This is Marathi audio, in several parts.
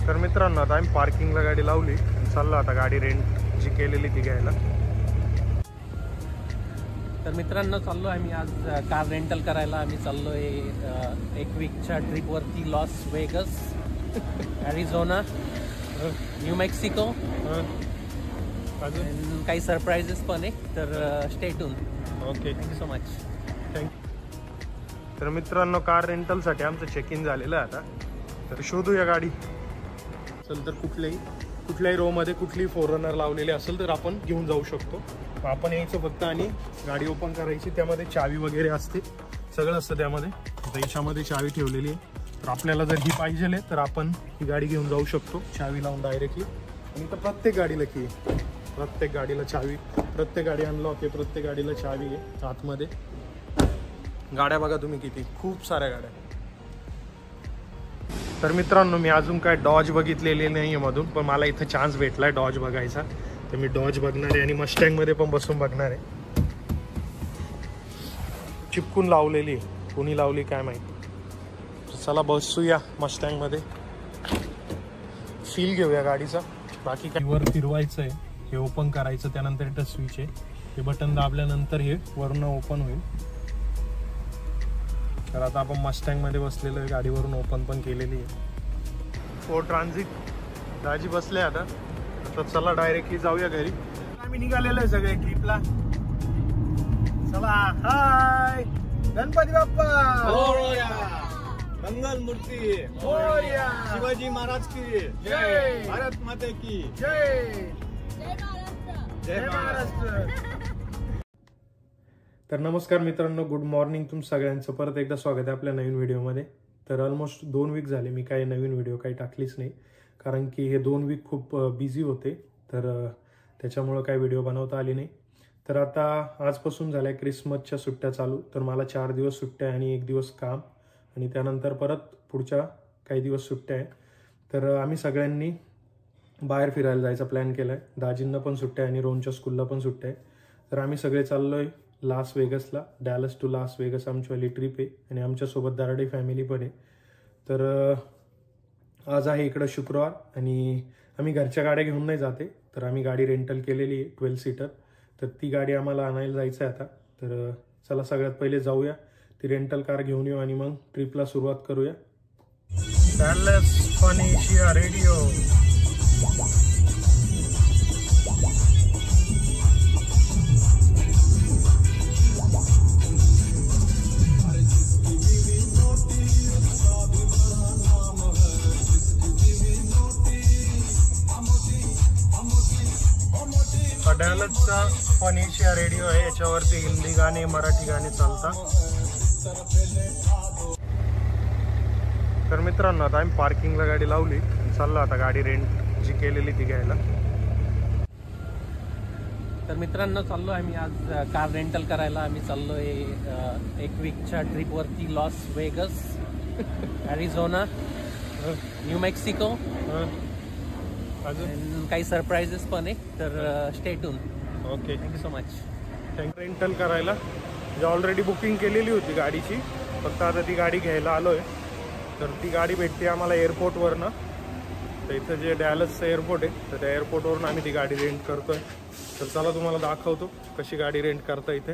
तर मित्रांनो आता आम्ही पार्किंगला गाडी लावली आणि चाललो आता गाडी रेंट जी केलेली ती घ्यायला. तर मित्रांनो चाललो आम्ही आज कार रेंटल करायला. आम्ही चाललोय एक वीकच्या ट्रिपवरती Las Vegas, Arizona, new Mexico. काही सरप्राइजेस पण आहे, तर stay tune. Okay, thank you so much. Thank you. तर मित्रांनो कार रेंटलसाठी आमचं चेक इन झालेलं आहे आता. तर शोधूया गाडी. चल, तर कुठल्याही रोमध्ये कुठलीही फोररनर लावलेली असेल तर आपण घेऊन जाऊ शकतो. आपण यायचं फक्त आणि गाडी ओपन करायची. त्यामध्ये चावी वगैरे असते, सगळं असतं त्यामध्ये. याच्यामध्ये चावी ठेवलेली आहे. तर आपल्याला जर ही पाहिजे तर आपण ही गाडी घेऊन जाऊ शकतो चावी लावून डायरेक्टली. आणि तर प्रत्येक गाडीला की प्रत्येक गाडीला चावी, प्रत्येक गाडी अनलॉक आहे, प्रत्येक गाडीला चावी आहे आतमध्ये. गाड्या बघा तुम्ही किती, खूप साऱ्या गाड्या. तर मित्रांनो मी अजून काय डॉज बघितलेली नाही आहे मधून, पण मला इथं चान्स भेटला आहे डॉज बघायचा. तर मी डॉज बघणार आहे आणि मस्टँगमध्ये पण बसून बघणार आहे. चिपकून लावलेली, कोणी लावली काय माहिती. चला बसूया मस्टँगमध्ये, फील घेऊया गाडीचा. बाकी काय वर फिरवायचं आहे, हे ओपन करायचं, त्यानंतर इथं स्विच आहे, हे बटन दाबल्यानंतर हे वरून ओपन होईल. तर आता आपण मस्टँगमध्ये बसलेलो आहे, गाडीवरून ओपन पण केलेली आहे. फोर्ड ट्रान्झिट दाजी बसले आता. तर चला डायरेक्टली जाऊया घरी. आम्ही निघालेलो आहे सगळे ट्रिपला. चला, हाय गणपती बाप्पा मोरया, मंगल मूर्ती मोरया, शिवाजी महाराज की जय, भारत माता की जय, जय महाराष्ट्र. तर नमस्कार मित्रांनो, गुड मॉर्निंग. तुम सगळ्यांचं परत एकदा स्वागत आहे आपल्या नवीन व्हिडिओमध्ये. तर ऑलमोस्ट 2 वीक झाले मी काही नवीन व्हिडिओ काही टाकलीच नाही, कारण की हे 2 वीक खूप बिझी होते. तर त्याच्यामुळं काही व्हिडिओ बनवता आली नाही. तर आता आजपासून झाल्या क्रिसमसच्या सुट्ट्या चालू. तर मला 4 दिवस सुट्ट्या आणि 1 दिवस काम, आणि त्यानंतर परत पुढच्या काही दिवस सुट्ट्या आहे. तर आम्ही सगळ्यांनी बाहेर फिरायला जायचा प्लॅन केला आहे. दाजींना पण सुट्ट्या आणि रोहनच्या स्कूलला पण सुट्ट्या आहे. तर आम्ही सगळे चाललो आहे लास वेगसला. डॅलस टू लास वेगस आमचीवाली ट्रिप आहे, आणि आमच्यासोबत दराडे फॅमिली पण आहे. तर आज आहे इकडं शुक्रवार, आणि आम्ही घरच्या गाड्या घेऊन नाही जाते. तर आम्ही गाडी रेंटल केलेली आहे 12 सीटर. तर ती गाडी आम्हाला आणायला जायचं आहे आता. तर चला सगळ्यात पहिले जाऊया, ती रेंटल कार घेऊन येऊ आणि मग ट्रिपला सुरुवात करूया. Dallas Funasia radio. डॅलसचा फनिशिया रेडिओ आहे, याच्यावरती हिंदी गाणे, मराठी गाणे चालतात. तर मित्रांनो आता आम्ही पार्किंगला गाडी लावली, चाललो आता गाडी रेंट जी केलेली ती घ्यायला. तर मित्रांनो चाललो आम्ही आज कार रेंटल करायला. आम्ही चाललोय एक वीकच्या ट्रिपवरती Las Vegas, Arizona, new Mexico. अजून काही सरप्राइजेस पण आहे, तर stay tune. Okay, thank you so much. Rental करायला म्हणजे ऑलरेडी बुकिंग केलेली होती गाडीची, फक्त आता ती गाडी घ्यायला आलोय. तर ती गाडी भेटते आम्हाला एअरपोर्टवरनं. तर इथं जे डॅलसचं एअरपोर्ट आहे, तर त्या एअरपोर्टवरून आम्ही ती गाडी रेंट करतोय. तर चला तुम्हाला दाखवतो कशी गाडी रेंट करता इथे.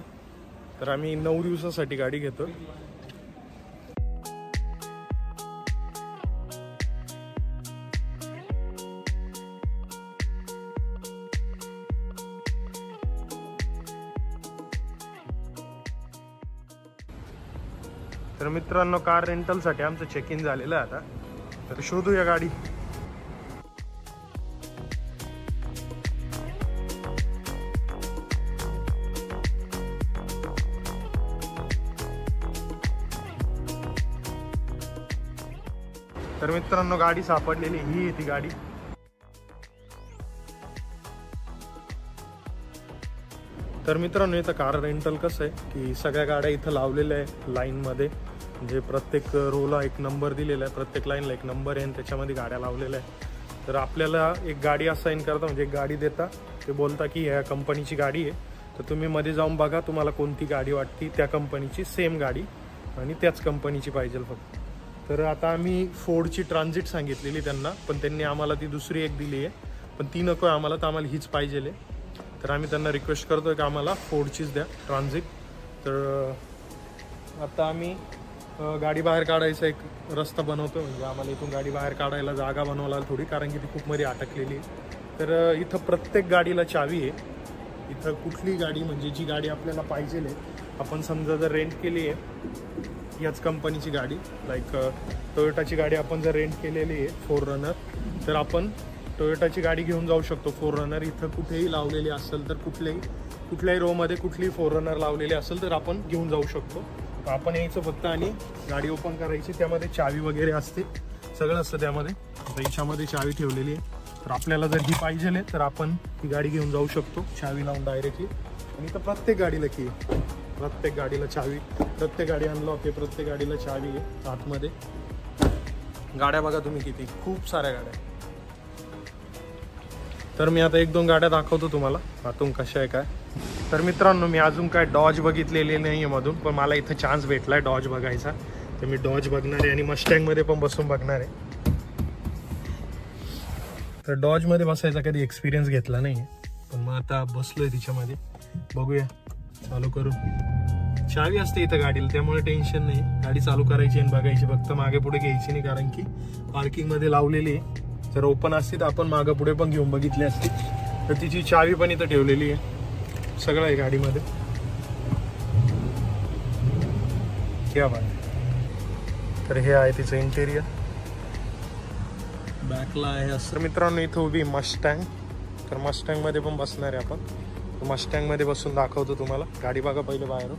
तर आम्ही 9 दिवसासाठी गाडी घेतोय. तर मित्रांनो कार रेंटलसाठी आमचं चेक इन झालेलं आहे आता. तर शोधूया गाडी. तर मित्रांनो गाडी सापडलेली, ही आहे ती गाडी. तर मित्रांनो इथं कार रेंटल कसं आहे की सगळ्या गाड्या इथं लावलेल्या आहे लाईनमध्ये. म्हणजे प्रत्येक रोला एक नंबर दिलेला आहे, प्रत्येक लाईनला एक नंबर आहे, आणि त्याच्यामध्ये गाड्या लावलेल्या आहे. तर आपल्याला एक गाडी असाइन करता, म्हणजे एक गाडी देता, ते बोलता की ह्या कंपनीची गाडी आहे. तर तुम्ही मध्ये जाऊन बघा तुम्हाला कोणती गाडी वाटती, त्या कंपनीची सेम गाडी आणि त्याच कंपनीची पाहिजे फक्त. तर आता आम्ही फोर्डची ट्रान्झिट सांगितलेली त्यांना, पण त्यांनी आम्हाला ती दुसरी एक दिली आहे, पण ती नको आहे आम्हाला, तर आम्हाला हीच पाहिजे आहे. तर आम्ही त्यांना रिक्वेस्ट करतोय की आम्हाला फोर्डचीच द्या ट्रान्झिट. तर आता आम्ही गाडी बाहेर काढायचा एक रस्ता बनवतो, म्हणजे आम्हाला इथून गाडी बाहेर काढायला जागा बनवायला थोडी, कारण की ती खूप मध्ये अटकलेली आहे. तर इथं प्रत्येक गाडीला चावी आहे. इथं कुठली गाडी म्हणजे जी गाडी आपल्याला पाहिजे आहे, आपण समजा जर रेंट केली आहे याच कंपनीची गाडी, लाईक टोयोटाची गाडी आपण जर रेंट केलेली आहे 4Runner, तर आपण टोयोटाची गाडी घेऊन जाऊ शकतो. 4Runner इथं कुठेही लावलेली असेल तर कुठल्याही रोमध्ये कुठलीही 4Runner लावलेली असेल तर आपण घेऊन जाऊ शकतो. आपण यायचं फक्त आणि गाडी ओपन करायची, त्यामध्ये चावी वगैरे असते, सगळं असतं त्यामध्ये. आता याच्यामध्ये चावी ठेवलेली आहे, तर आपल्याला जर ही पाहिजे आहे तर आपण ही गाडी घेऊन जाऊ शकतो चावी लावून डायरेक्टली. आणि इथं प्रत्येक गाडीला की प्रत्येक गाडीला चावी, प्रत्येक गाडी अनलॉक आहे, प्रत्येक गाडीला चावी आहे आतमध्ये. गाड्या बघा तुम्ही किती, खूप साऱ्या गाड्या. तर मी आता 1-2 गाड्या दाखवतो तुम्हाला आतून कशा आहे काय. तर मित्रांनो, मी अजून काय डॉज बघितलेली नाही आहे मधून, पण मला इथं चान्स भेटला आहे डॉज बघायचा, तर मी डॉज बघणार आहे आणि मस्टँगमध्ये पण बसून बघणार आहे. तर डॉजमध्ये बसायचा कधी एक्सपिरियन्स घेतला नाही, पण मग आता बसलोय तिच्यामध्ये, बघूया चालू करू. चावी असते इथं गाडीला, त्यामुळे टेन्शन नाही. गाडी चालू करायची आणि बघायची, फक्त मागे पुढे घ्यायची नाही, कारण की पार्किंगमध्ये लावलेली आहे. जर ओपन असती तर आपण मागे पुढे पण घेऊन बघितली असती. तर तिची चावी पण इथं ठेवलेली आहे, सगळं आहे गाडीमध्ये. क्या बात. तर हे आहे तिचं इंटेरियर, बॅकला आहे असं. मित्रांनो इथं उभी मस्टँग, तर मस्टँगमध्ये पण बसणार आहे आपण. मस्टँगमध्ये बसून दाखवतो तुम्हाला. गाडी बघा पहिले बाहेर,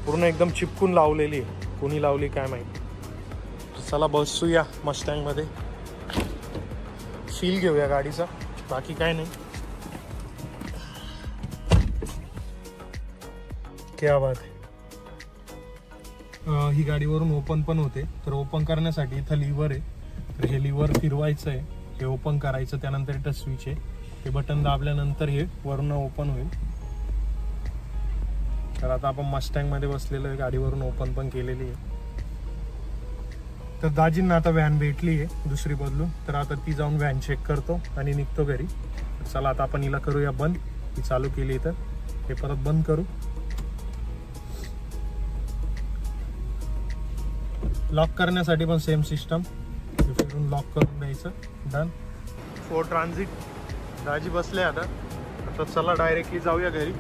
पूर्ण एकदम चिपकून लावलेली आहे, कोणी लावली काय माहिती. चला बसूया मस्टँगमध्ये, फील घेऊया गाडीचा, बाकी काय नाही. क्या बात आहे. ही गाडीवरून ओपन पण होते, तर ओपन करण्यासाठी इथं लिव्हर आहे, तर हे लिव्हर फिरवायचं आहे, हे ओपन करायचं. त्यानंतर इथं स्विच आहे, हे बटन दाबल्यानंतर हे वरून ओपन होईल. तर आता आपण मस्टँगमध्ये बसलेलो आहे, गाडीवरून ओपन पण केलेली आहे. तर दाजींना आता व्हॅन भेटली आहे दुसरी बदलून, तर आता ती जाऊन व्हॅन चेक करतो आणि निघतो घरी. चला आता आपण हिला करूया बंद, ती चालू केली तर हे परत बंद करू. लॉक करण्यासाठी पण सेम सिस्टम, फिरून लॉक करून द्यायचं. डन. फोर्ड ट्रान्झिट दाजी बसले आता चला डायरेक्टली जाऊया घरी.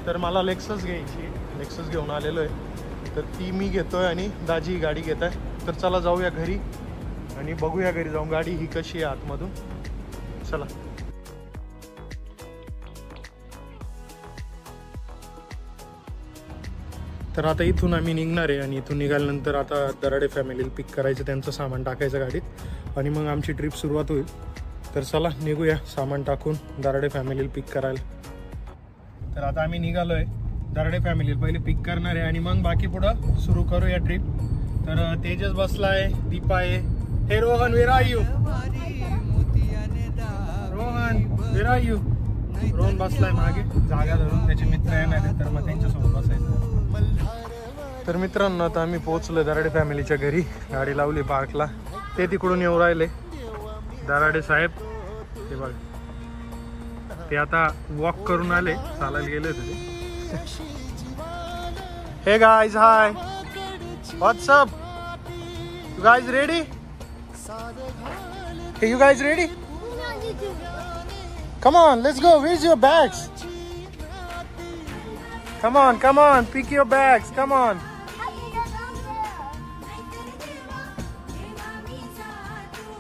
तर मला लेक्सस घ्यायची, लेक्सस घेऊन आलेलो आहे, तर ती मी घेतोय आणि दाजी ही गाडी घेत आहे. तर चला जाऊया घरी आणि बघूया घरी जाऊन गाडी ही कशी आहे आतमधून. चला. तर आता इथून आम्ही निघणार आहे आणि इथून निघाल्यानंतर आता दराडे फॅमिलीला पिक करायचं, त्यांचं सामान टाकायचं गाडीत आणि मग आमची ट्रिप सुरुवात होईल. तर चला निघूया सामान टाकून दराडे फॅमिलीला पिक करायला. तर आता आम्ही निघालो आहे दराडे फॅमिलीला पहिले पिक करणार आहे आणि मग बाकी पुढं सुरू करूया ट्रिप. तर तेजस बसला आहे, दीपा आहे. हे Rohan, where are you? Rohan, where are you? Rohan बसलाय मागे जागा धरून, त्याचे मित्र येणार आहेत, तर मग त्यांच्यासोबत बसायचं. तर मित्रांनो आता आम्ही पोहोचलो दराडे फॅमिलीच्या घरी. गाडी लावली पार्कला, ते तिकडून येऊ राहिले दराडे साहेब. ते बघ, ते आता वॉक करून आले, चालायला गेले होते ते. Hey guys, high, what's up? You guys ready? Hey, you guys ready? Come on, let's go. Where's your bags? Come on, pick your bags. Come on.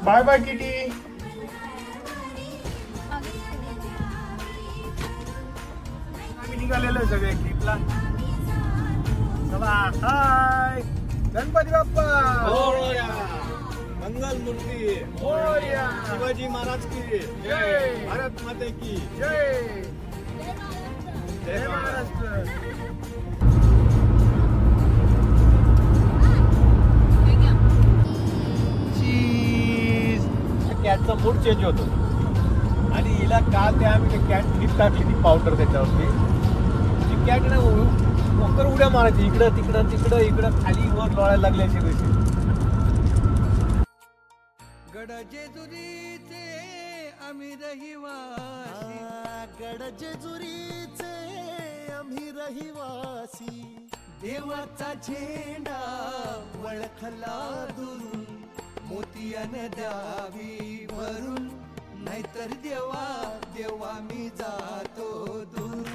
Bye bye, kitty. आम्ही निघालेलो सगळे ट्रिपला. चला, हाय, गणपती बाप्पा. मंगल मूर्ति, शिवाजी महाराज की जय, भारत माता की जय, जय महाराष्ट्र. कॅटचा मूड चेंज होतो आणि हिला काल ते आम्ही कॅट नीट टाकली ती पावडर त्याच्यावरती. ती कॅट ना फक्त उड्या मारायची इकडं तिकडं तिकडं इकडं खाली वर लोळायला लागले असे कसे. गडजेजुरीचे आम्ही रहिवासी, गडजेजुरीचे आम्ही रहिवासी. देवाचा झेंडा वळखला दुरून, मोतियानं द्यावी भरून, नाहीतर देवा देवा मी जातो दूर.